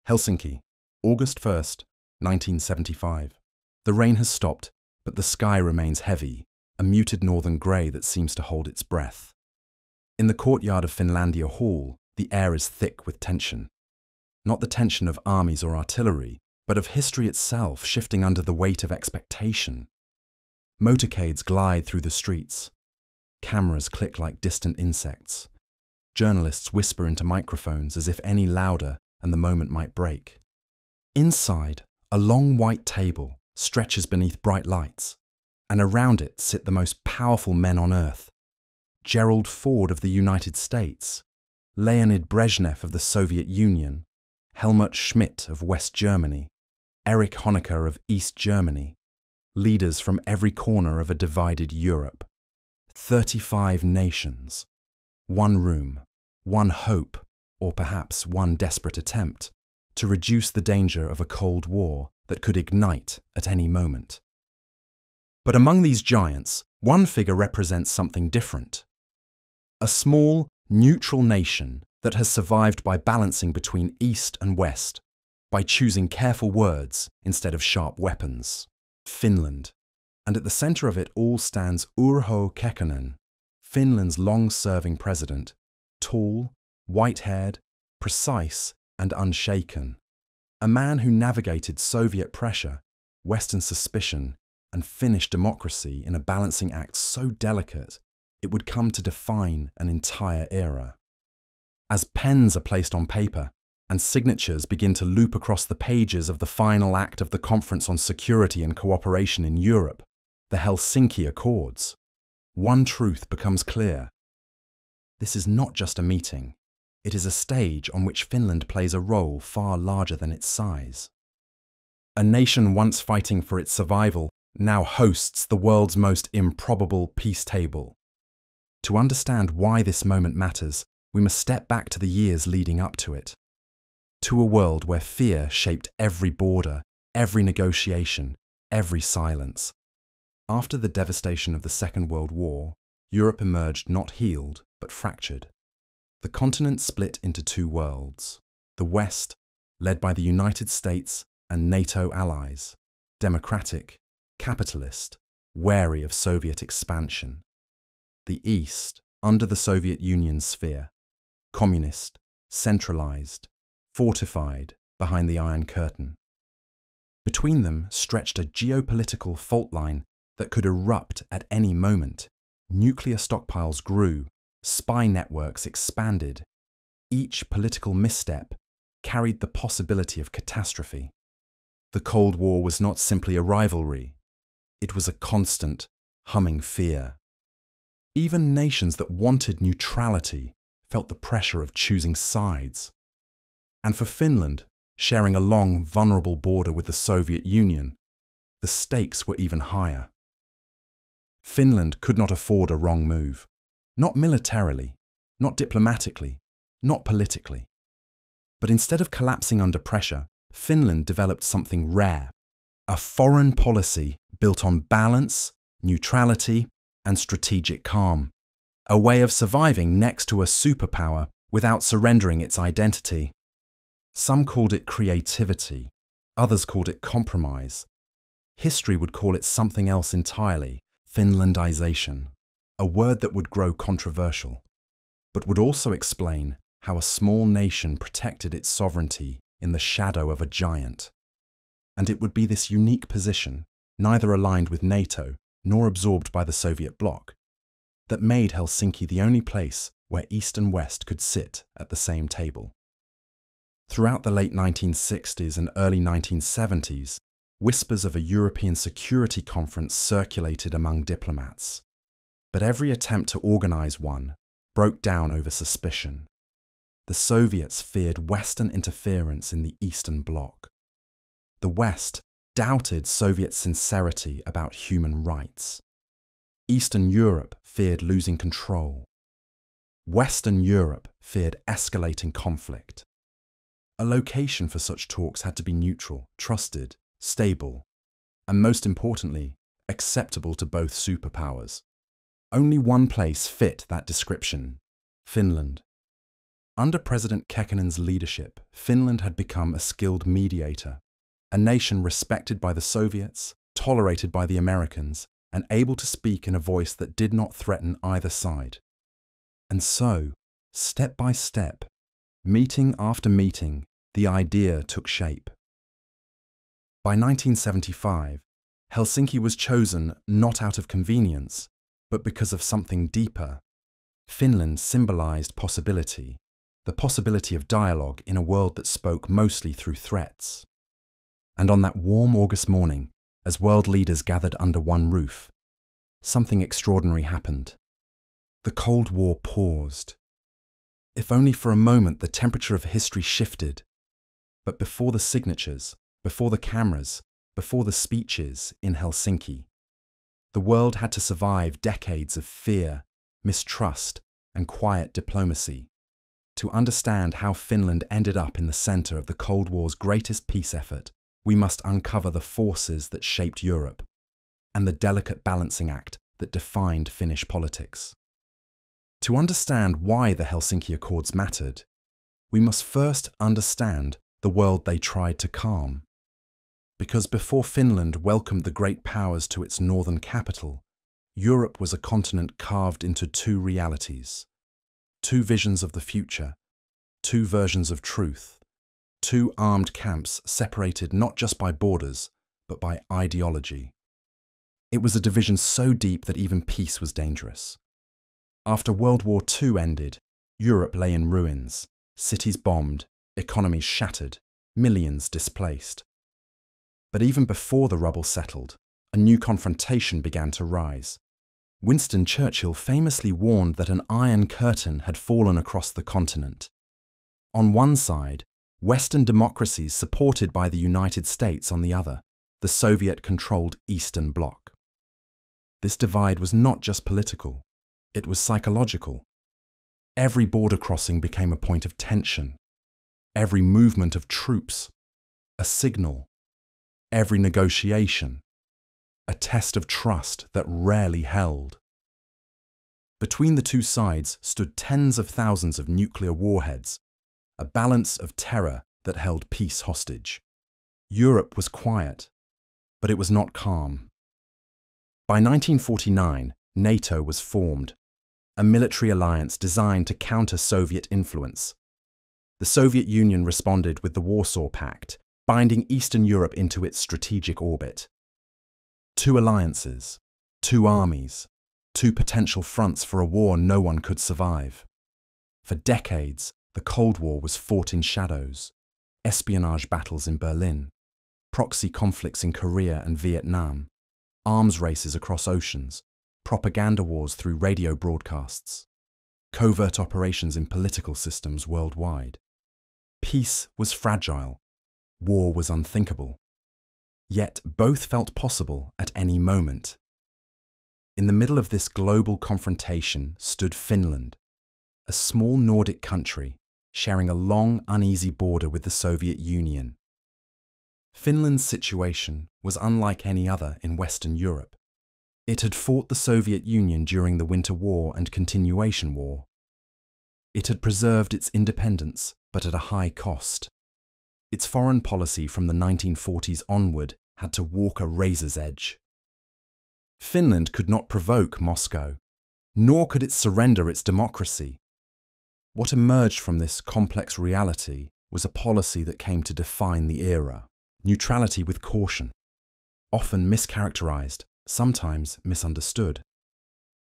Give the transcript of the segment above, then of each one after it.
Helsinki, August 1st, 1975. The rain has stopped, but the sky remains heavy, a muted northern grey that seems to hold its breath. In the courtyard of Finlandia Hall, the air is thick with tension. Not the tension of armies or artillery, but of history itself shifting under the weight of expectation. Motorcades glide through the streets. Cameras click like distant insects. Journalists whisper into microphones as if any louder and the moment might break. Inside, a long white table stretches beneath bright lights, and around it sit the most powerful men on earth. Gerald Ford of the United States, Leonid Brezhnev of the Soviet Union, Helmut Schmidt of West Germany, Erich Honecker of East Germany, leaders from every corner of a divided Europe. 35 nations. One room, one hope, or perhaps one desperate attempt to reduce the danger of a Cold War that could ignite at any moment. But among these giants, one figure represents something different. A small, neutral nation that has survived by balancing between East and West, by choosing careful words instead of sharp weapons. Finland. And at the centre of it all stands Urho Kekkonen, Finland's long-serving president, tall, white-haired, precise and unshaken. A man who navigated Soviet pressure, Western suspicion and Finnish democracy in a balancing act so delicate it would come to define an entire era. As pens are placed on paper and signatures begin to loop across the pages of the final act of the Conference on Security and Cooperation in Europe, the Helsinki Accords, one truth becomes clear. This is not just a meeting. It is a stage on which Finland plays a role far larger than its size. A nation once fighting for its survival now hosts the world's most improbable peace table. To understand why this moment matters, we must step back to the years leading up to it. To a world where fear shaped every border, every negotiation, every silence. After the devastation of the Second World War, Europe emerged not healed, but fractured. The continent split into two worlds. The West, led by the United States and NATO allies, democratic, capitalist, wary of Soviet expansion. The East, under the Soviet Union's sphere, communist, centralized, fortified behind the Iron Curtain. Between them stretched a geopolitical fault line that could erupt at any moment. Nuclear stockpiles grew, spy networks expanded. Each political misstep carried the possibility of catastrophe. The Cold War was not simply a rivalry. It was a constant, humming fear. Even nations that wanted neutrality felt the pressure of choosing sides. And for Finland, sharing a long, vulnerable border with the Soviet Union, the stakes were even higher. Finland could not afford a wrong move. Not militarily, not diplomatically, not politically. But instead of collapsing under pressure, Finland developed something rare. A foreign policy built on balance, neutrality, and strategic calm. A way of surviving next to a superpower without surrendering its identity. Some called it creativity, others called it compromise. History would call it something else entirely, Finlandization, a word that would grow controversial, but would also explain how a small nation protected its sovereignty in the shadow of a giant. And it would be this unique position, neither aligned with NATO nor absorbed by the Soviet bloc, that made Helsinki the only place where East and West could sit at the same table. Throughout the late 1960s and early 1970s, whispers of a European Security Conference circulated among diplomats. But every attempt to organize one broke down over suspicion. The Soviets feared Western interference in the Eastern Bloc. The West doubted Soviet sincerity about human rights. Eastern Europe feared losing control. Western Europe feared escalating conflict. A location for such talks had to be neutral, trusted, stable, and most importantly, acceptable to both superpowers. Only one place fit that description: Finland. Under President Kekkonen's leadership, Finland had become a skilled mediator, a nation respected by the Soviets, tolerated by the Americans, and able to speak in a voice that did not threaten either side. And so, step by step, meeting after meeting, the idea took shape. By 1975, Helsinki was chosen not out of convenience, but because of something deeper. Finland symbolized possibility, the possibility of dialogue in a world that spoke mostly through threats. And on that warm August morning, as world leaders gathered under one roof, something extraordinary happened. The Cold War paused. If only for a moment the temperature of history shifted, but before the signatures, before the cameras, before the speeches in Helsinki, the world had to survive decades of fear, mistrust, and quiet diplomacy to understand how Finland ended up in the center of the Cold War's greatest peace effort. We must uncover the forces that shaped Europe and the delicate balancing act that defined Finnish politics. To understand why the Helsinki Accords mattered, we must first understand the world they tried to calm. Because before Finland welcomed the great powers to its northern capital, Europe was a continent carved into two realities, two visions of the future, two versions of truth, two armed camps separated not just by borders, but by ideology. It was a division so deep that even peace was dangerous. After World War II ended, Europe lay in ruins, cities bombed, economies shattered, millions displaced. But even before the rubble settled, a new confrontation began to rise. Winston Churchill famously warned that an iron curtain had fallen across the continent. On one side, Western democracies supported by the United States on the other, the Soviet-controlled Eastern Bloc. This divide was not just political, it was psychological. Every border crossing became a point of tension. Every movement of troops, a signal. Every negotiation, a test of trust that rarely held. Between the two sides stood tens of thousands of nuclear warheads, a balance of terror that held peace hostage. Europe was quiet, but it was not calm. By 1949, NATO was formed, a military alliance designed to counter Soviet influence. The Soviet Union responded with the Warsaw Pact, binding Eastern Europe into its strategic orbit. Two alliances, two armies, two potential fronts for a war no one could survive. For decades, the Cold War was fought in shadows, espionage battles in Berlin, proxy conflicts in Korea and Vietnam, arms races across oceans, propaganda wars through radio broadcasts, covert operations in political systems worldwide. Peace was fragile. War was unthinkable. Yet both felt possible at any moment. In the middle of this global confrontation stood Finland, a small Nordic country sharing a long, uneasy border with the Soviet Union. Finland's situation was unlike any other in Western Europe. It had fought the Soviet Union during the Winter War and Continuation War. It had preserved its independence, but at a high cost. Its foreign policy from the 1940s onward had to walk a razor's edge. Finland could not provoke Moscow, nor could it surrender its democracy. What emerged from this complex reality was a policy that came to define the era: neutrality with caution, often mischaracterized, sometimes misunderstood.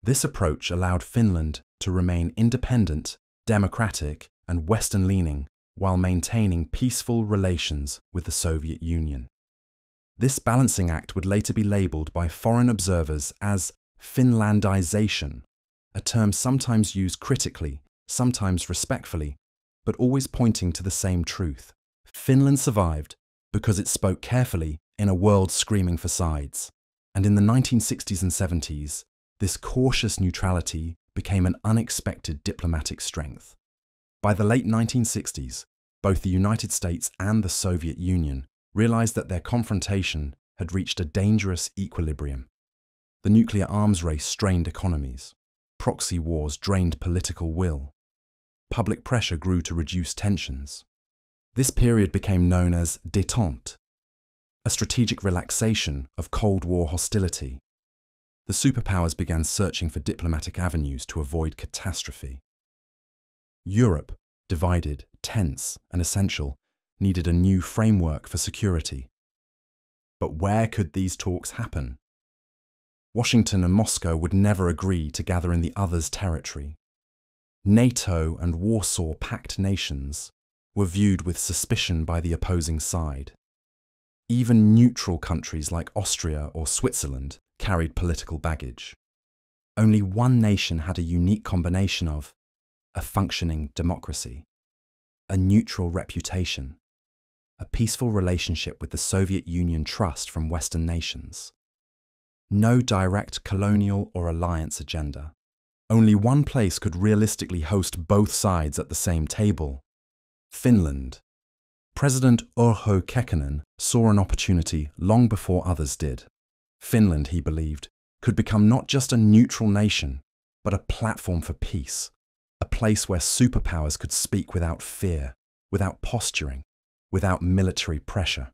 This approach allowed Finland to remain independent, democratic, and Western-leaning, while maintaining peaceful relations with the Soviet Union. This balancing act would later be labelled by foreign observers as Finlandization, a term sometimes used critically, sometimes respectfully, but always pointing to the same truth. Finland survived because it spoke carefully in a world screaming for sides. And in the 1960s and 70s, this cautious neutrality became an unexpected diplomatic strength. By the late 1960s, both the United States and the Soviet Union realized that their confrontation had reached a dangerous equilibrium. The nuclear arms race strained economies. Proxy wars drained political will. public pressure grew to reduce tensions. This period became known as détente, a strategic relaxation of Cold War hostility. The superpowers began searching for diplomatic avenues to avoid catastrophe. Europe, divided, tense, and essential, needed a new framework for security. But where could these talks happen? Washington and Moscow would never agree to gather in the other's territory. NATO and Warsaw Pact nations were viewed with suspicion by the opposing side. Even neutral countries like Austria or Switzerland carried political baggage. Only one nation had a unique combination of a functioning democracy, a neutral reputation, a peaceful relationship with the Soviet Union trust from Western nations. No direct colonial or alliance agenda. Only one place could realistically host both sides at the same table: Finland. President Urho Kekkonen saw an opportunity long before others did. Finland, he believed, could become not just a neutral nation, but a platform for peace, a place where superpowers could speak without fear, without posturing, without military pressure.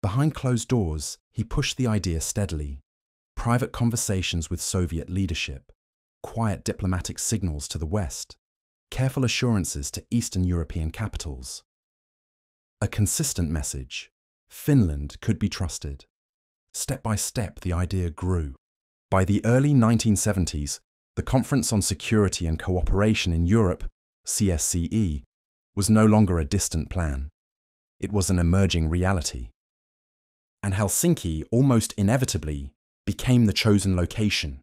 Behind closed doors, he pushed the idea steadily. Private conversations with Soviet leadership, quiet diplomatic signals to the West, careful assurances to Eastern European capitals. A consistent message: Finland could be trusted. Step by step, the idea grew. By the early 1970s, the Conference on Security and Cooperation in Europe, CSCE, was no longer a distant plan. It was an emerging reality. And Helsinki, almost inevitably, became the chosen location.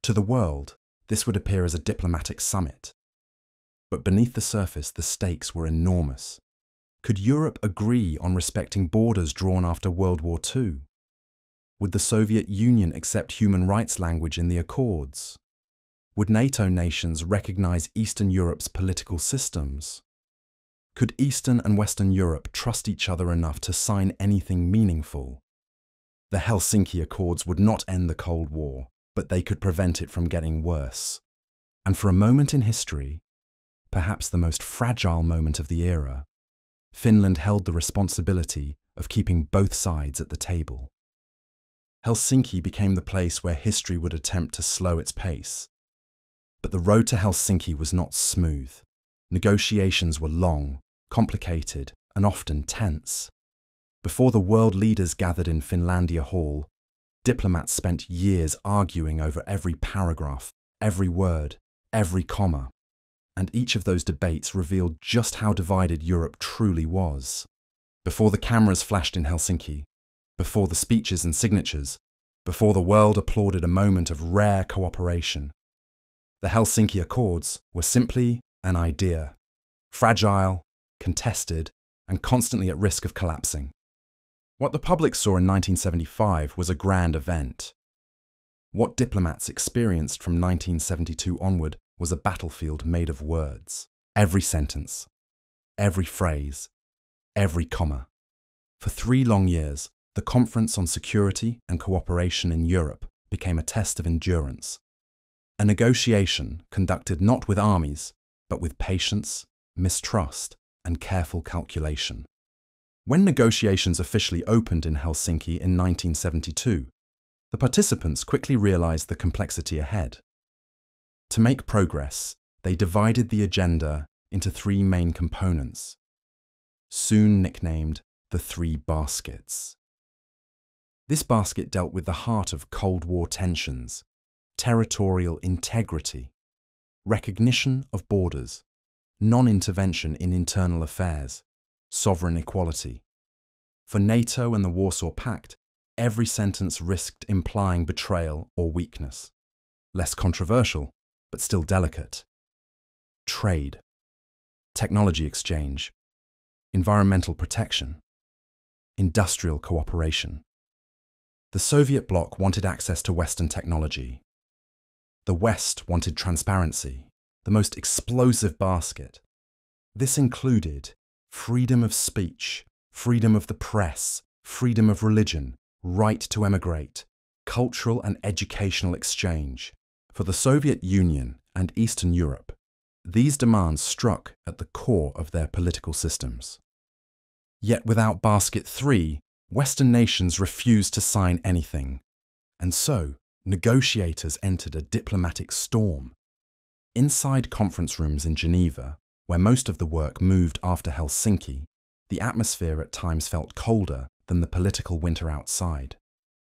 To the world, this would appear as a diplomatic summit. But beneath the surface, the stakes were enormous. Could Europe agree on respecting borders drawn after World War II? Would the Soviet Union accept human rights language in the Accords? Would NATO nations recognize Eastern Europe's political systems? Could Eastern and Western Europe trust each other enough to sign anything meaningful? The Helsinki Accords would not end the Cold War, but they could prevent it from getting worse. And for a moment in history, perhaps the most fragile moment of the era, Finland held the responsibility of keeping both sides at the table. Helsinki became the place where history would attempt to slow its pace. But the road to Helsinki was not smooth. Negotiations were long, complicated, and often tense. Before the world leaders gathered in Finlandia Hall, diplomats spent years arguing over every paragraph, every word, every comma. And each of those debates revealed just how divided Europe truly was. Before the cameras flashed in Helsinki, before the speeches and signatures, before the world applauded a moment of rare cooperation, the Helsinki Accords were simply an idea, fragile, contested, and constantly at risk of collapsing. What the public saw in 1975 was a grand event. What diplomats experienced from 1972 onward was a battlefield made of words. Every sentence, every phrase, every comma. For 3 long years, the Conference on Security and Cooperation in Europe became a test of endurance. A negotiation conducted not with armies, but with patience, mistrust, and careful calculation. When negotiations officially opened in Helsinki in 1972, the participants quickly realized the complexity ahead. To make progress, they divided the agenda into 3 main components, soon nicknamed the 3 baskets. This basket dealt with the heart of Cold War tensions: territorial integrity, recognition of borders, non-intervention in internal affairs, sovereign equality. For NATO and the Warsaw Pact, every sentence risked implying betrayal or weakness. Less controversial, but still delicate. Trade, technology exchange, environmental protection, industrial cooperation. The Soviet bloc wanted access to Western technology. The West wanted transparency, the most explosive basket. This included freedom of speech, freedom of the press, freedom of religion, right to emigrate, cultural and educational exchange. For the Soviet Union and Eastern Europe, these demands struck at the core of their political systems. Yet without Basket 3, Western nations refused to sign anything, and so negotiators entered a diplomatic storm. Inside conference rooms in Geneva, where most of the work moved after Helsinki, the atmosphere at times felt colder than the political winter outside.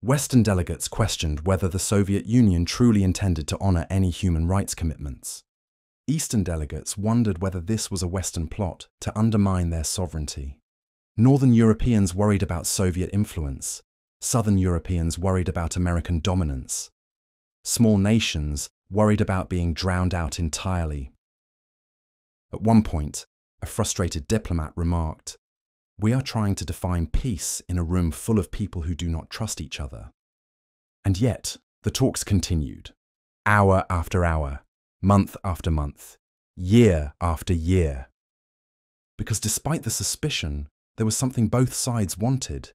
Western delegates questioned whether the Soviet Union truly intended to honor any human rights commitments. Eastern delegates wondered whether this was a Western plot to undermine their sovereignty. Northern Europeans worried about Soviet influence. Southern Europeans worried about American dominance. Small nations worried about being drowned out entirely. At one point, a frustrated diplomat remarked, "We are trying to define peace in a room full of people who do not trust each other." And yet, the talks continued, hour after hour, month after month, year after year. Because despite the suspicion, there was something both sides wanted: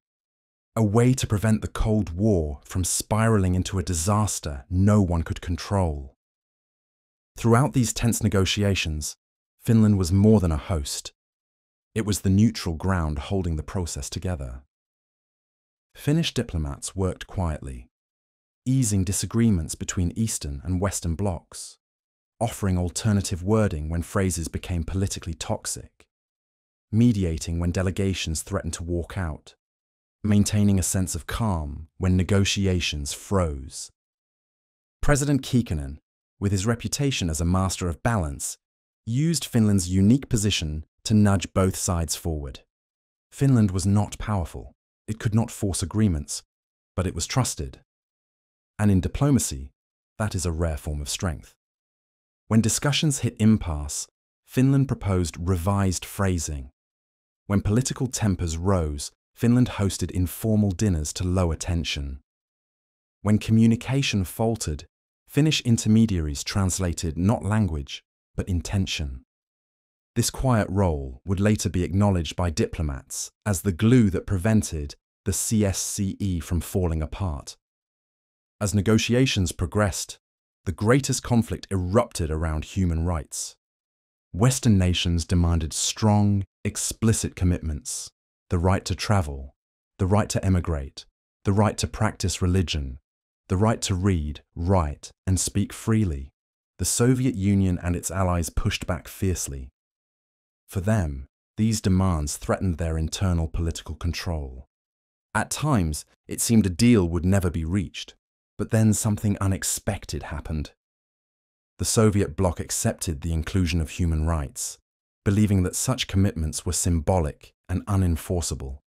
a way to prevent the Cold War from spiraling into a disaster no one could control. Throughout these tense negotiations, Finland was more than a host. It was the neutral ground holding the process together. Finnish diplomats worked quietly, easing disagreements between Eastern and Western blocs, offering alternative wording when phrases became politically toxic, mediating when delegations threatened to walk out, maintaining a sense of calm when negotiations froze. President Kekkonen, with his reputation as a master of balance, used Finland's unique position to nudge both sides forward. Finland was not powerful. It could not force agreements, but it was trusted. And in diplomacy, that is a rare form of strength. When discussions hit impasse, Finland proposed revised phrasing. When political tempers rose, Finland hosted informal dinners to lower tension. When communication faltered, Finnish intermediaries translated not language, but intention. This quiet role would later be acknowledged by diplomats as the glue that prevented the CSCE from falling apart. As negotiations progressed, the greatest conflict erupted around human rights. Western nations demanded strong, explicit commitments: the right to travel, the right to emigrate, the right to practice religion, the right to read, write, and speak freely. The Soviet Union and its allies pushed back fiercely. For them, these demands threatened their internal political control. At times, it seemed a deal would never be reached, but then something unexpected happened. The Soviet bloc accepted the inclusion of human rights, believing that such commitments were symbolic and unenforceable.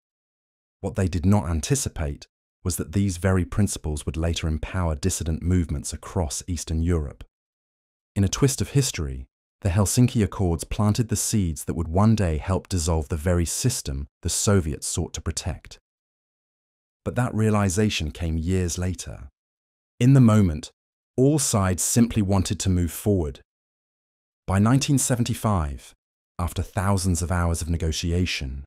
What they did not anticipate was that these very principles would later empower dissident movements across Eastern Europe. In a twist of history, the Helsinki Accords planted the seeds that would one day help dissolve the very system the Soviets sought to protect. But that realization came years later. In the moment, all sides simply wanted to move forward. By 1975, after thousands of hours of negotiation,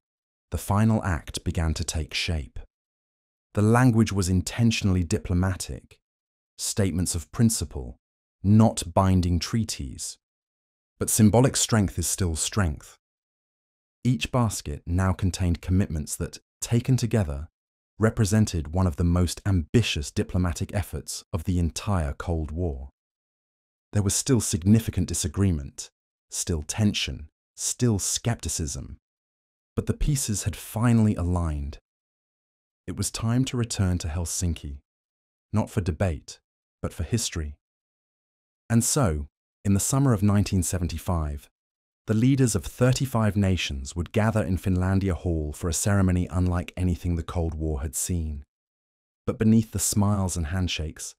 the final act began to take shape. The language was intentionally diplomatic, statements of principle, not binding treaties. But symbolic strength is still strength. Each basket now contained commitments that, taken together, represented one of the most ambitious diplomatic efforts of the entire Cold War. There was still significant disagreement, still tension, still skepticism, but the pieces had finally aligned. It was time to return to Helsinki, not for debate, but for history. And so, in the summer of 1975, the leaders of 35 nations would gather in Finlandia Hall for a ceremony unlike anything the Cold War had seen. But beneath the smiles and handshakes,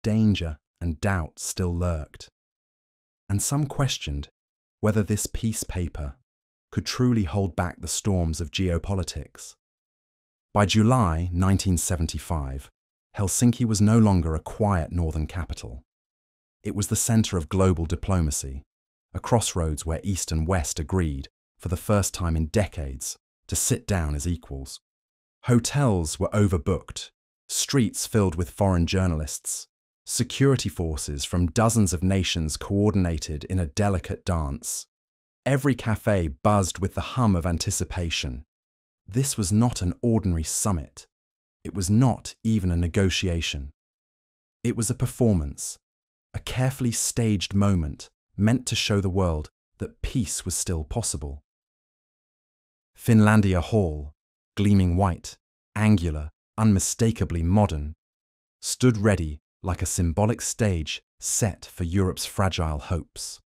danger and doubt still lurked. And some questioned whether this peace paper could truly hold back the storms of geopolitics. By July 1975, Helsinki was no longer a quiet northern capital. It was the center of global diplomacy, a crossroads where East and West agreed, for the first time in decades, to sit down as equals. Hotels were overbooked, streets filled with foreign journalists, Security forces from dozens of nations coordinated in a delicate dance. Every cafe buzzed with the hum of anticipation. This was not an ordinary summit. It was not even a negotiation. It was a performance, a carefully staged moment meant to show the world that peace was still possible. Finlandia Hall, gleaming white, angular, unmistakably modern, stood ready like a symbolic stage set for Europe's fragile hopes.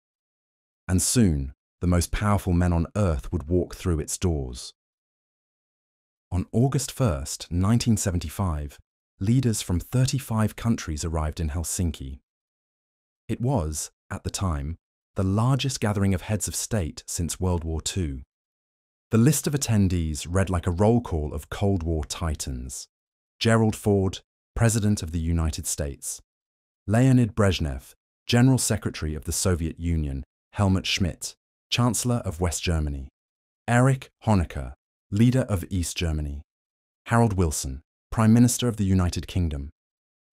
And soon, the most powerful men on earth would walk through its doors. On August 1st, 1975, leaders from 35 countries arrived in Helsinki. It was, at the time, the largest gathering of heads of state since World War II. The list of attendees read like a roll call of Cold War titans. Gerald Ford, President of the United States. Leonid Brezhnev, General Secretary of the Soviet Union. Helmut Schmidt, Chancellor of West Germany. Erich Honecker, Leader of East Germany. Harold Wilson, Prime Minister of the United Kingdom.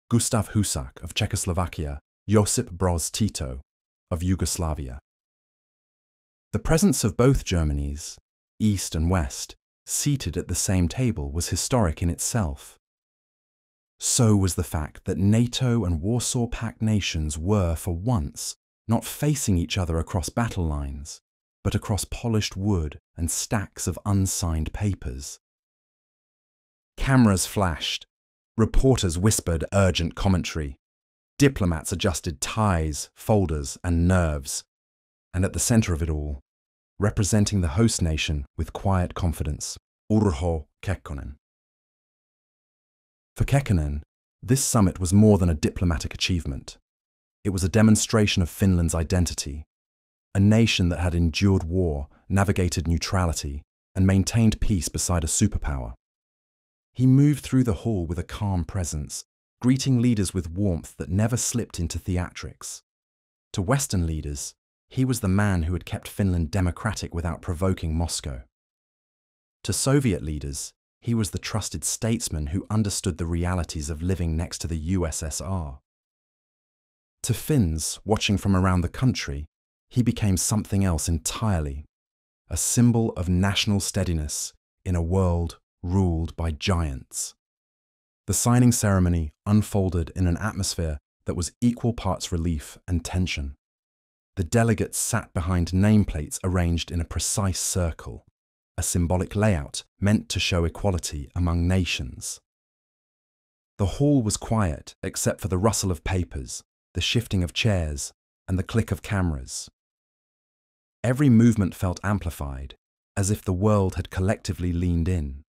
Gustav Husak of Czechoslovakia. Josip Broz Tito of Yugoslavia. The presence of both Germanys, East and West, seated at the same table was historic in itself. So was the fact that NATO and Warsaw Pact nations were, for once, not facing each other across battle lines, but across polished wood and stacks of unsigned papers. Cameras flashed, reporters whispered urgent commentary, diplomats adjusted ties, folders, and nerves, and at the centre of it all, representing the host nation with quiet confidence, Urho Kekkonen. For Kekkonen, this summit was more than a diplomatic achievement. It was a demonstration of Finland's identity, a nation that had endured war, navigated neutrality, and maintained peace beside a superpower. He moved through the hall with a calm presence, greeting leaders with warmth that never slipped into theatrics. To Western leaders, he was the man who had kept Finland democratic without provoking Moscow. To Soviet leaders, he was the trusted statesman who understood the realities of living next to the USSR. To Finns watching from around the country, he became something else entirely, a symbol of national steadiness in a world ruled by giants. The signing ceremony unfolded in an atmosphere that was equal parts relief and tension. The delegates sat behind nameplates arranged in a precise circle, a symbolic layout meant to show equality among nations. The hall was quiet except for the rustle of papers, the shifting of chairs, and the click of cameras. Every movement felt amplified, as if the world had collectively leaned in.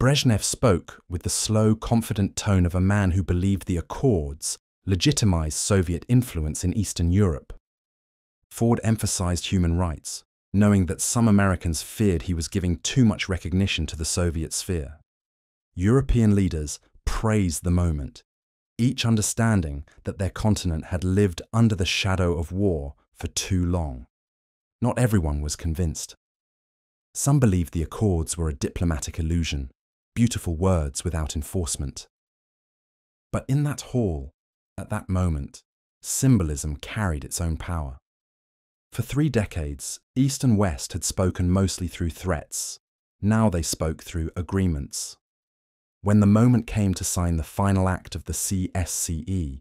Brezhnev spoke with the slow, confident tone of a man who believed the Accords legitimized Soviet influence in Eastern Europe. Ford emphasized human rights, knowing that some Americans feared he was giving too much recognition to the Soviet sphere. European leaders praised the moment, each understanding that their continent had lived under the shadow of war for too long. Not everyone was convinced. Some believed the Accords were a diplomatic illusion, beautiful words without enforcement. But in that hall, at that moment, symbolism carried its own power. For 3 decades, East and West had spoken mostly through threats. Now they spoke through agreements. When the moment came to sign the final act of the CSCE,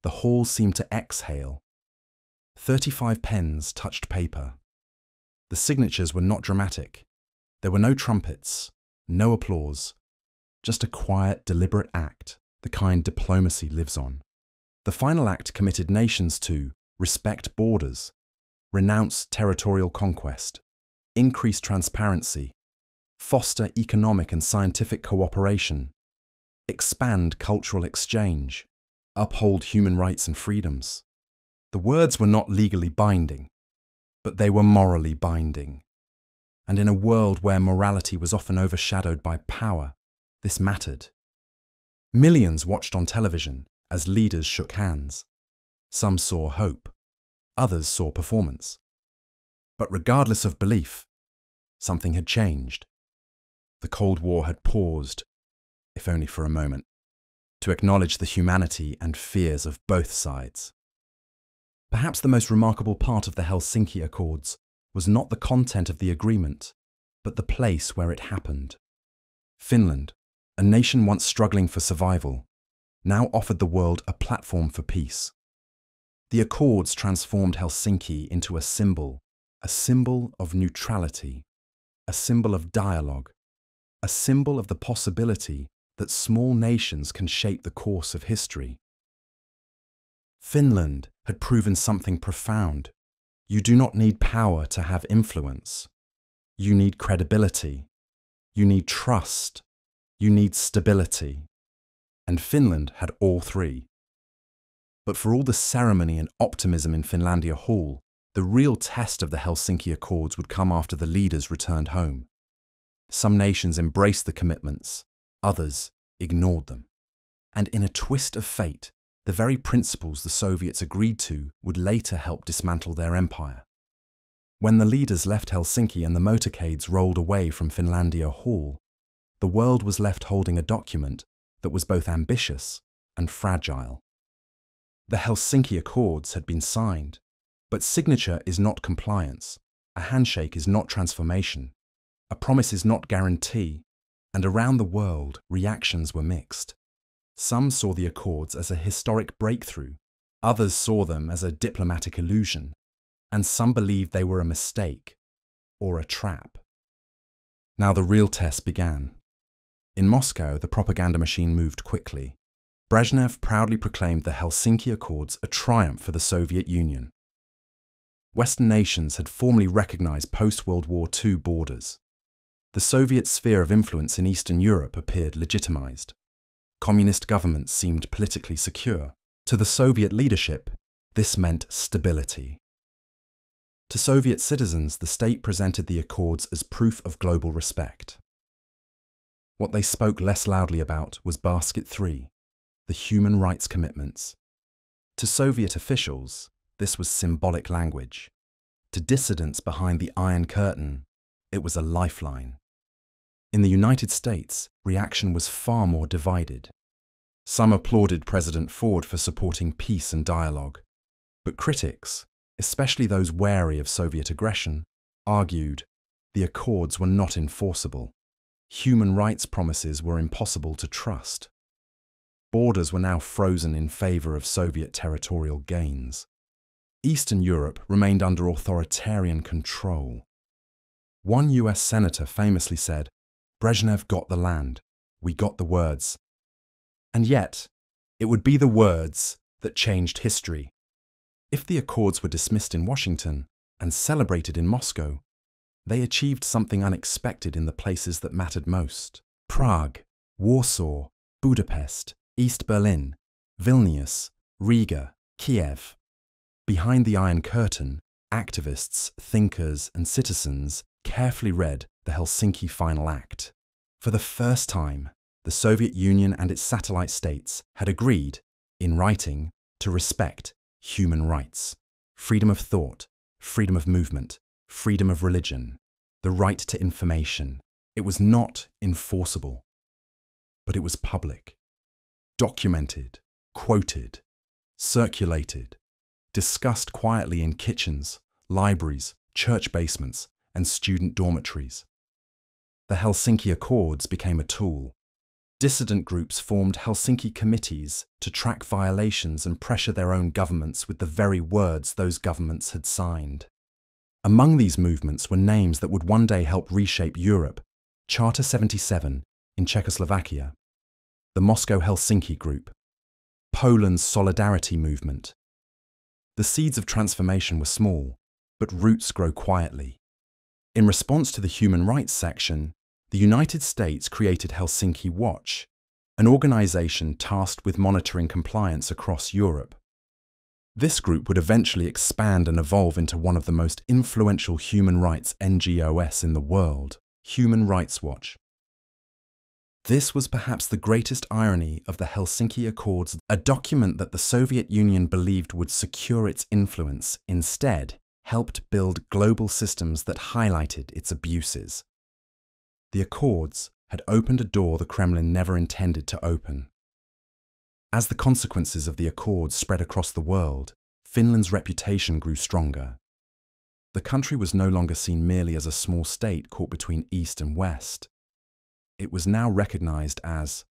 the hall seemed to exhale. 35 pens touched paper. The signatures were not dramatic. There were no trumpets, no applause, just a quiet, deliberate act, the kind diplomacy lives on. The final act committed nations to respect borders, renounce territorial conquest, increase transparency, foster economic and scientific cooperation, expand cultural exchange, uphold human rights and freedoms. The words were not legally binding, but they were morally binding. And in a world where morality was often overshadowed by power, this mattered. Millions watched on television as leaders shook hands. Some saw hope, others saw performance. But regardless of belief, something had changed. The Cold War had paused, if only for a moment. to acknowledge the humanity and fears of both sides. Perhaps the most remarkable part of the Helsinki Accords was not the content of the agreement, but the place where it happened. Finland, a nation once struggling for survival, now offered the world a platform for peace. The Accords transformed Helsinki into a symbol of neutrality, a symbol of dialogue, a symbol of the possibility that small nations can shape the course of history. Finland had proven something profound. You do not need power to have influence. You need credibility. You need trust. You need stability. And Finland had all three. But for all the ceremony and optimism in Finlandia Hall, the real test of the Helsinki Accords would come after the leaders returned home. Some nations embraced the commitments, others ignored them. And in a twist of fate, the very principles the Soviets agreed to would later help dismantle their empire. When the leaders left Helsinki and the motorcades rolled away from Finlandia Hall, the world was left holding a document that was both ambitious and fragile. The Helsinki Accords had been signed, but signature is not compliance, a handshake is not transformation, a promise is not guarantee, and around the world reactions were mixed. Some saw the Accords as a historic breakthrough, others saw them as a diplomatic illusion, and some believed they were a mistake or a trap. Now the real test began. In Moscow, the propaganda machine moved quickly. Brezhnev proudly proclaimed the Helsinki Accords a triumph for the Soviet Union. Western nations had formally recognized post-World War II borders. The Soviet sphere of influence in Eastern Europe appeared legitimized. Communist governments seemed politically secure. To the Soviet leadership, this meant stability. To Soviet citizens, the state presented the Accords as proof of global respect. What they spoke less loudly about was Basket 3, the human rights commitments. To Soviet officials, this was symbolic language. To dissidents behind the Iron Curtain, it was a lifeline. In the United States, reaction was far more divided. Some applauded President Ford for supporting peace and dialogue, but critics, especially those wary of Soviet aggression, argued the Accords were not enforceable. Human rights promises were impossible to trust. Borders were now frozen in favor of Soviet territorial gains. Eastern Europe remained under authoritarian control. One US senator famously said, "Brezhnev got the land, we got the words." And yet, it would be the words that changed history. If the Accords were dismissed in Washington and celebrated in Moscow, they achieved something unexpected in the places that mattered most. Prague, Warsaw, Budapest, East Berlin, Vilnius, Riga, Kiev. Behind the Iron Curtain, activists, thinkers, and citizens carefully read the Helsinki Final Act. For the first time, the Soviet Union and its satellite states had agreed, in writing, to respect human rights, freedom of thought, freedom of movement, freedom of religion, the right to information. It was not enforceable, but it was public, documented, quoted, circulated, discussed quietly in kitchens, libraries, church basements, and student dormitories. The Helsinki Accords became a tool. Dissident groups formed Helsinki committees to track violations and pressure their own governments with the very words those governments had signed. Among these movements were names that would one day help reshape Europe: Charter 77 in Czechoslovakia, the Moscow-Helsinki Group, Poland's Solidarity Movement. The seeds of transformation were small, but roots grow quietly. In response to the human rights section, the United States created Helsinki Watch, an organization tasked with monitoring compliance across Europe. This group would eventually expand and evolve into one of the most influential human rights NGOs in the world, Human Rights Watch. This was perhaps the greatest irony of the Helsinki Accords. A document that the Soviet Union believed would secure its influence instead helped build global systems that highlighted its abuses. The Accords had opened a door the Kremlin never intended to open. As the consequences of the Accords spread across the world, Finland's reputation grew stronger. The country was no longer seen merely as a small state caught between East and West. It was now recognized as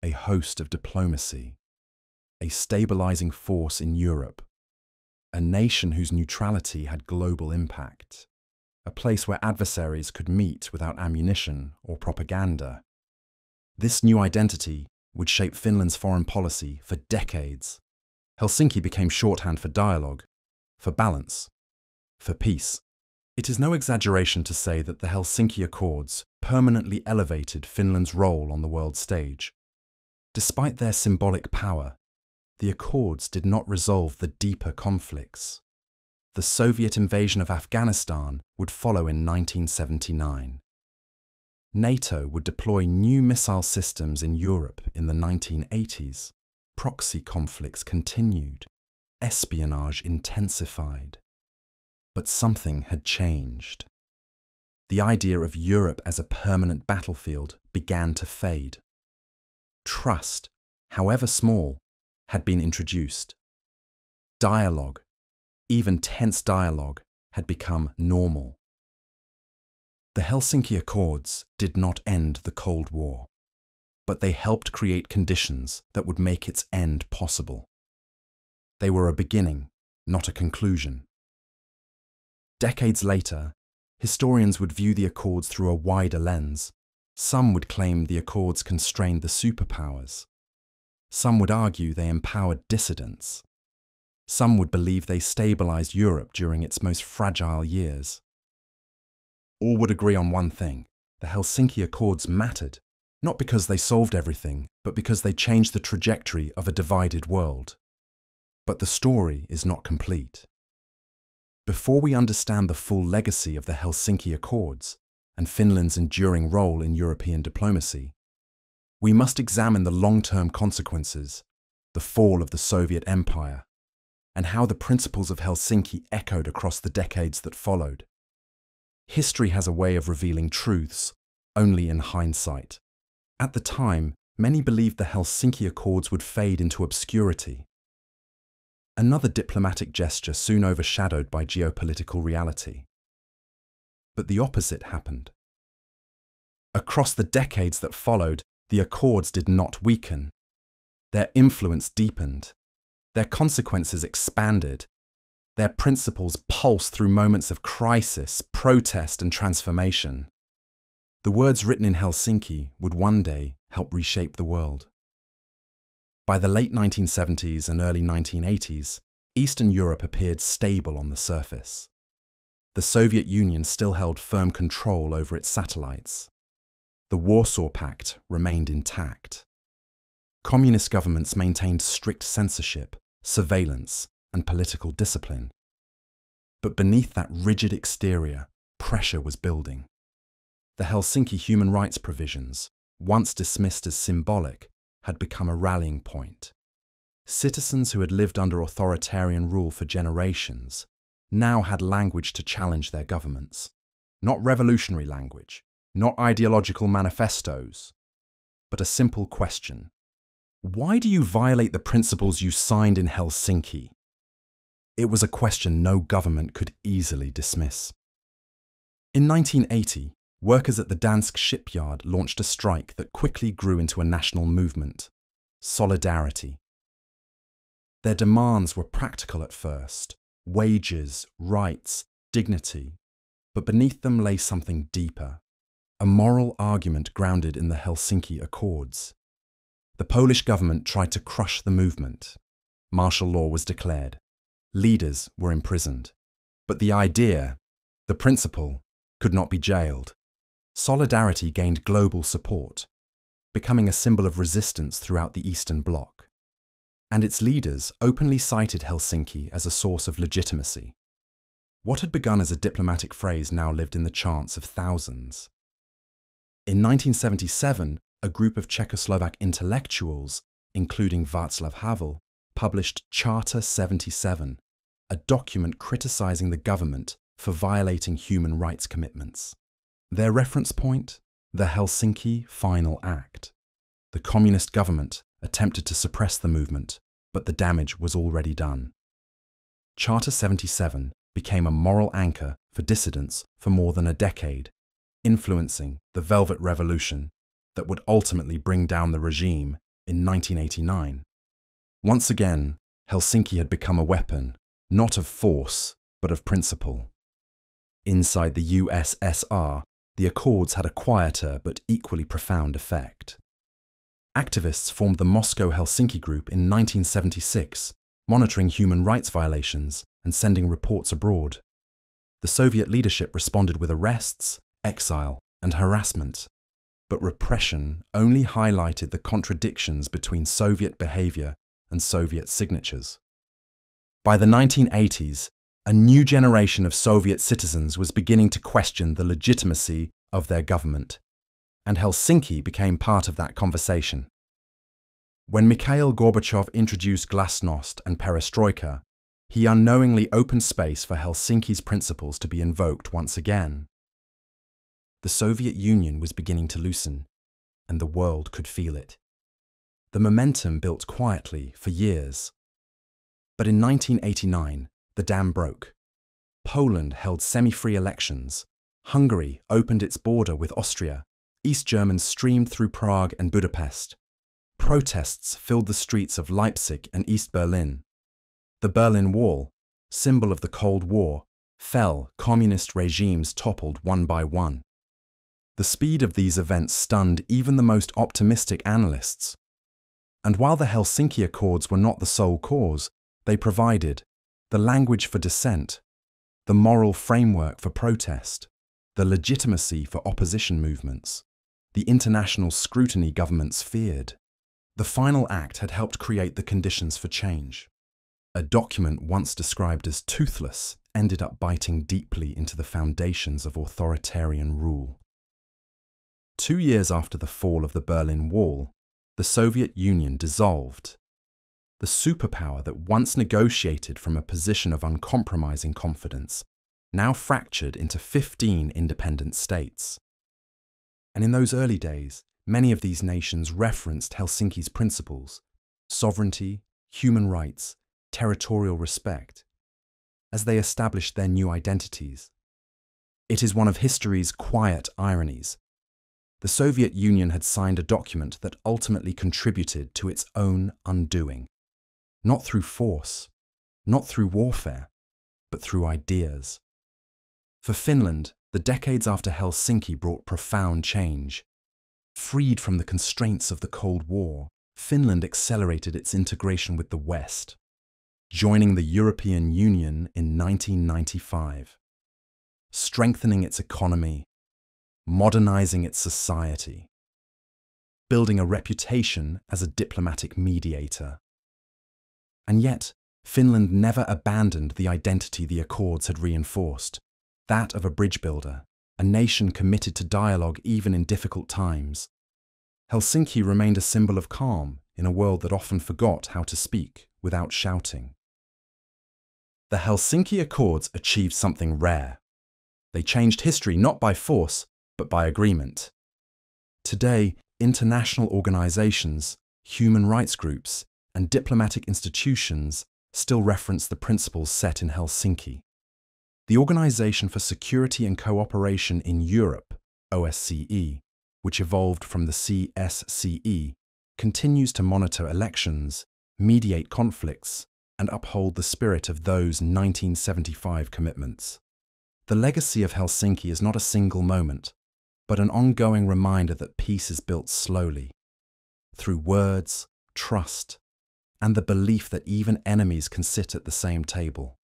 a host of diplomacy, a stabilizing force in Europe, a nation whose neutrality had global impact, a place where adversaries could meet without ammunition or propaganda. This new identity would shape Finland's foreign policy for decades. Helsinki became shorthand for dialogue, for balance, for peace. It is no exaggeration to say that the Helsinki Accords permanently elevated Finland's role on the world stage. Despite their symbolic power, the Accords did not resolve the deeper conflicts. The Soviet invasion of Afghanistan would follow in 1979. NATO would deploy new missile systems in Europe in the 1980s. Proxy conflicts continued. Espionage intensified. But something had changed. The idea of Europe as a permanent battlefield began to fade. Trust, however small, had been introduced. Dialogue, even tense dialogue, had become normal. The Helsinki Accords did not end the Cold War, but they helped create conditions that would make its end possible. They were a beginning, not a conclusion. Decades later, historians would view the Accords through a wider lens. Some would claim the Accords constrained the superpowers. Some would argue they empowered dissidents. Some would believe they stabilized Europe during its most fragile years. All would agree on one thing: the Helsinki Accords mattered, not because they solved everything, but because they changed the trajectory of a divided world. But the story is not complete. Before we understand the full legacy of the Helsinki Accords and Finland's enduring role in European diplomacy, we must examine the long-term consequences, the fall of the Soviet Empire, and how the principles of Helsinki echoed across the decades that followed. History has a way of revealing truths only in hindsight. At the time, many believed the Helsinki Accords would fade into obscurity. Another diplomatic gesture soon overshadowed by geopolitical reality. But the opposite happened. Across the decades that followed, the Accords did not weaken. Their influence deepened. Their consequences expanded. Their principles pulsed through moments of crisis, protest, and transformation. The words written in Helsinki would one day help reshape the world. By the late 1970s and early 1980s, Eastern Europe appeared stable on the surface. The Soviet Union still held firm control over its satellites. The Warsaw Pact remained intact. Communist governments maintained strict censorship, surveillance, and political discipline. But beneath that rigid exterior, pressure was building. The Helsinki human rights provisions, once dismissed as symbolic, had become a rallying point. Citizens who had lived under authoritarian rule for generations now had language to challenge their governments. Not revolutionary language, not ideological manifestos, but a simple question. Why do you violate the principles you signed in Helsinki? It was a question no government could easily dismiss. In 1980, workers at the Dansk shipyard launched a strike that quickly grew into a national movement: solidarity. Their demands were practical at first: wages, rights, dignity. But beneath them lay something deeper: a moral argument grounded in the Helsinki Accords. The Polish government tried to crush the movement. Martial law was declared. Leaders were imprisoned. But the idea, the principle, could not be jailed. Solidarity gained global support, becoming a symbol of resistance throughout the Eastern Bloc. And its leaders openly cited Helsinki as a source of legitimacy. What had begun as a diplomatic phrase now lived in the chants of thousands. In 1977, a group of Czechoslovak intellectuals, including Václav Havel, published Charter 77, a document criticizing the government for violating human rights commitments. Their reference point? The Helsinki Final Act. The communist government attempted to suppress the movement, but the damage was already done. Charter 77 became a moral anchor for dissidents for more than a decade, influencing the Velvet Revolution that would ultimately bring down the regime in 1989. Once again, Helsinki had become a weapon, not of force, but of principle. Inside the USSR, the Accords had a quieter but equally profound effect. Activists formed the Moscow-Helsinki Group in 1976, monitoring human rights violations and sending reports abroad. The Soviet leadership responded with arrests, exile, and harassment, but repression only highlighted the contradictions between Soviet behavior and Soviet signatures. By the 1980s, a new generation of Soviet citizens was beginning to question the legitimacy of their government, and Helsinki became part of that conversation. When Mikhail Gorbachev introduced glasnost and perestroika, he unknowingly opened space for Helsinki's principles to be invoked once again. The Soviet Union was beginning to loosen, and the world could feel it. The momentum built quietly for years. But in 1989, the dam broke. Poland held semi-free elections. Hungary opened its border with Austria. East Germans streamed through Prague and Budapest. Protests filled the streets of Leipzig and East Berlin. The Berlin Wall, symbol of the Cold War, fell. Communist regimes toppled one by one. The speed of these events stunned even the most optimistic analysts. And while the Helsinki Accords were not the sole cause, they provided the language for dissent, the moral framework for protest, the legitimacy for opposition movements, the international scrutiny governments feared. The final act had helped create the conditions for change. A document once described as toothless ended up biting deeply into the foundations of authoritarian rule. 2 years after the fall of the Berlin Wall, the Soviet Union dissolved. The superpower that once negotiated from a position of uncompromising confidence now fractured into 15 independent states. And in those early days, many of these nations referenced Helsinki's principles: sovereignty, human rights, territorial respect, as they established their new identities. It is one of history's quiet ironies. The Soviet Union had signed a document that ultimately contributed to its own undoing. Not through force, not through warfare, but through ideas. For Finland, the decades after Helsinki brought profound change. Freed from the constraints of the Cold War, Finland accelerated its integration with the West, joining the European Union in 1995, strengthening its economy, modernizing its society, building a reputation as a diplomatic mediator. And yet, Finland never abandoned the identity the Accords had reinforced, that of a bridge builder, a nation committed to dialogue even in difficult times. Helsinki remained a symbol of calm in a world that often forgot how to speak without shouting. The Helsinki Accords achieved something rare. They changed history not by force, but by agreement. Today, international organizations, human rights groups, and diplomatic institutions still reference the principles set in Helsinki. The Organization for Security and Cooperation in Europe, OSCE, which evolved from the CSCE, continues to monitor elections, mediate conflicts, and uphold the spirit of those 1975 commitments. The legacy of Helsinki is not a single moment, but an ongoing reminder that peace is built slowly, through words, trust, and the belief that even enemies can sit at the same table.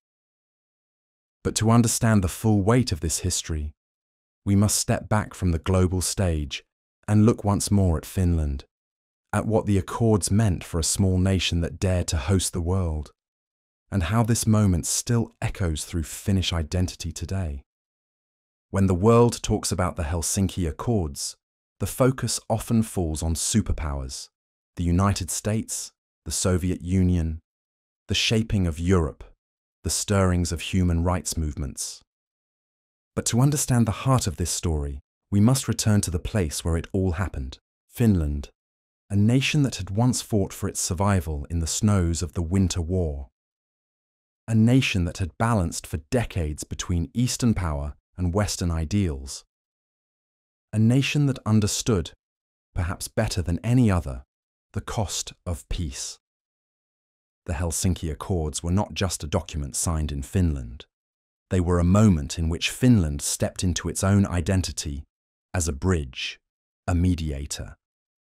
But to understand the full weight of this history, we must step back from the global stage and look once more at Finland, at what the Accords meant for a small nation that dared to host the world, and how this moment still echoes through Finnish identity today. When the world talks about the Helsinki Accords, the focus often falls on superpowers: the United States, the Soviet Union, the shaping of Europe, the stirrings of human rights movements. But to understand the heart of this story, we must return to the place where it all happened, Finland, a nation that had once fought for its survival in the snows of the Winter War. A nation that had balanced for decades between Eastern power and Western ideals. A nation that understood, perhaps better than any other, the cost of peace. The Helsinki Accords were not just a document signed in Finland. They were a moment in which Finland stepped into its own identity as a bridge, a mediator,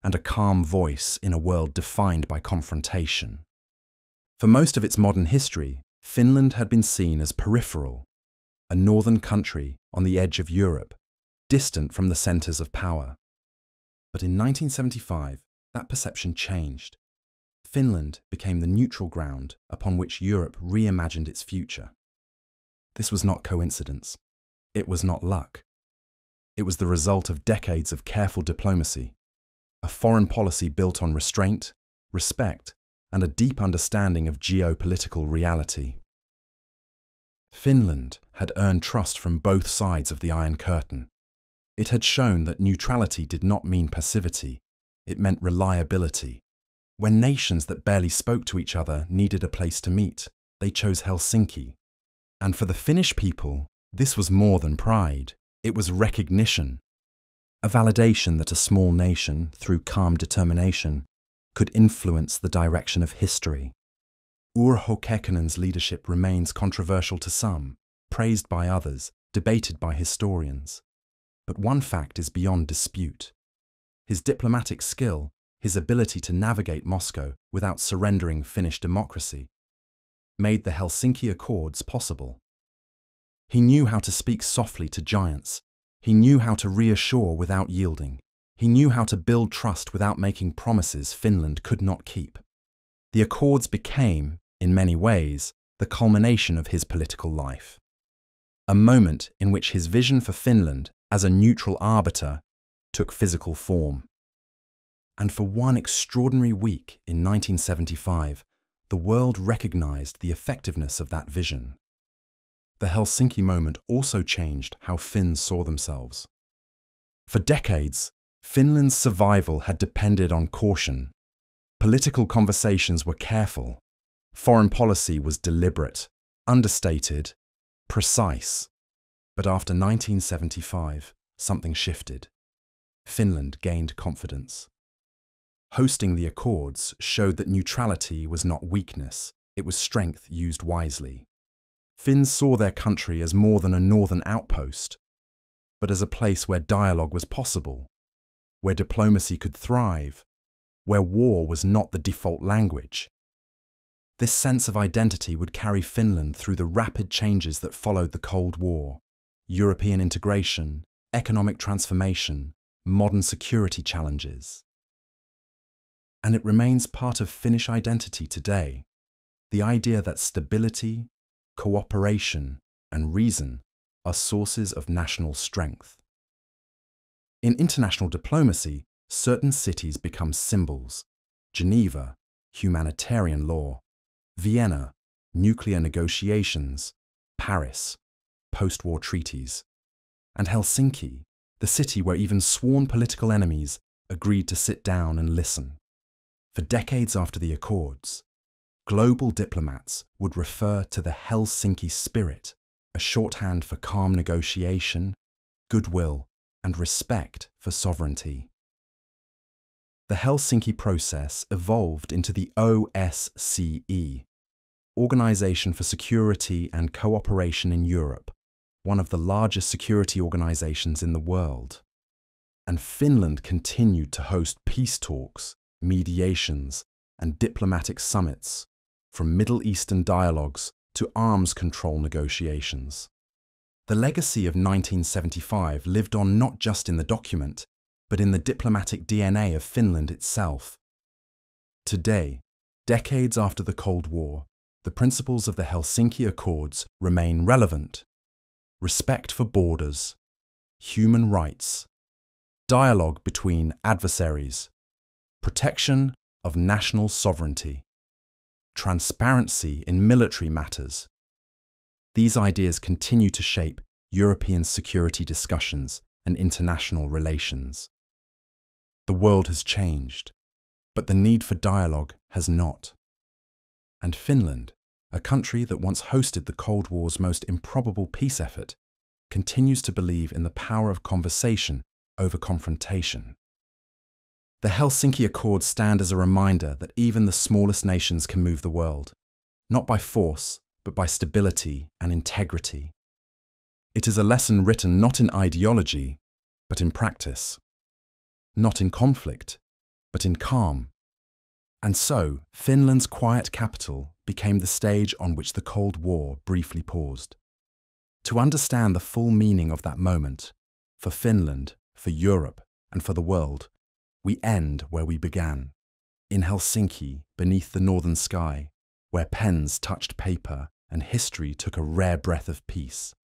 and a calm voice in a world defined by confrontation. For most of its modern history, Finland had been seen as peripheral, a northern country on the edge of Europe, distant from the centres of power. But in 1975, that perception changed. Finland became the neutral ground upon which Europe reimagined its future. This was not coincidence. It was not luck. It was the result of decades of careful diplomacy, a foreign policy built on restraint, respect, and a deep understanding of geopolitical reality. Finland had earned trust from both sides of the Iron Curtain. It had shown that neutrality did not mean passivity, it meant reliability. When nations that barely spoke to each other needed a place to meet, they chose Helsinki. And for the Finnish people, this was more than pride. It was recognition. A validation that a small nation, through calm determination, could influence the direction of history. Urho Kekkonen's leadership remains controversial to some, praised by others, debated by historians. But one fact is beyond dispute. His diplomatic skill, his ability to navigate Moscow without surrendering Finnish democracy, made the Helsinki Accords possible. He knew how to speak softly to giants. He knew how to reassure without yielding. He knew how to build trust without making promises Finland could not keep. The Accords became, in many ways, the culmination of his political life. A moment in which his vision for Finland as a neutral arbiter took physical form. And for one extraordinary week in 1975, the world recognized the effectiveness of that vision. The Helsinki moment also changed how Finns saw themselves. For decades, Finland's survival had depended on caution. Political conversations were careful. Foreign policy was deliberate, understated, precise. But after 1975, something shifted. Finland gained confidence. Hosting the Accords showed that neutrality was not weakness, it was strength used wisely. Finns saw their country as more than a northern outpost, but as a place where dialogue was possible, where diplomacy could thrive, where war was not the default language. This sense of identity would carry Finland through the rapid changes that followed the Cold War: European integration, economic transformation, modern security challenges. And it remains part of Finnish identity today, the idea that stability, cooperation, and reason are sources of national strength. In international diplomacy, certain cities become symbols: Geneva, humanitarian law; Vienna, nuclear negotiations; Paris, post-war treaties; and Helsinki, the city where even sworn political enemies agreed to sit down and listen. For decades after the Accords, global diplomats would refer to the Helsinki spirit, a shorthand for calm negotiation, goodwill, and respect for sovereignty. The Helsinki process evolved into the OSCE, Organization for Security and Cooperation in Europe, one of the largest security organizations in the world. And Finland continued to host peace talks, mediations, and diplomatic summits, from Middle Eastern dialogues to arms control negotiations. The legacy of 1975 lived on not just in the document, but in the diplomatic DNA of Finland itself. Today, decades after the Cold War, the principles of the Helsinki Accords remain relevant: respect for borders, human rights, dialogue between adversaries, protection of national sovereignty, transparency in military matters. These ideas continue to shape European security discussions and international relations. The world has changed. but the need for dialogue has not. And Finland, a country that once hosted the Cold War's most improbable peace effort, continues to believe in the power of conversation over confrontation. The Helsinki Accords stand as a reminder that even the smallest nations can move the world, not by force, but by stability and integrity. It is a lesson written not in ideology, but in practice. Not in conflict, but in calm. And so, Finland's quiet capital became the stage on which the Cold War briefly paused. To understand the full meaning of that moment, for Finland, for Europe, and for the world, we end where we began, in Helsinki, beneath the northern sky, where pens touched paper and history took a rare breath of peace.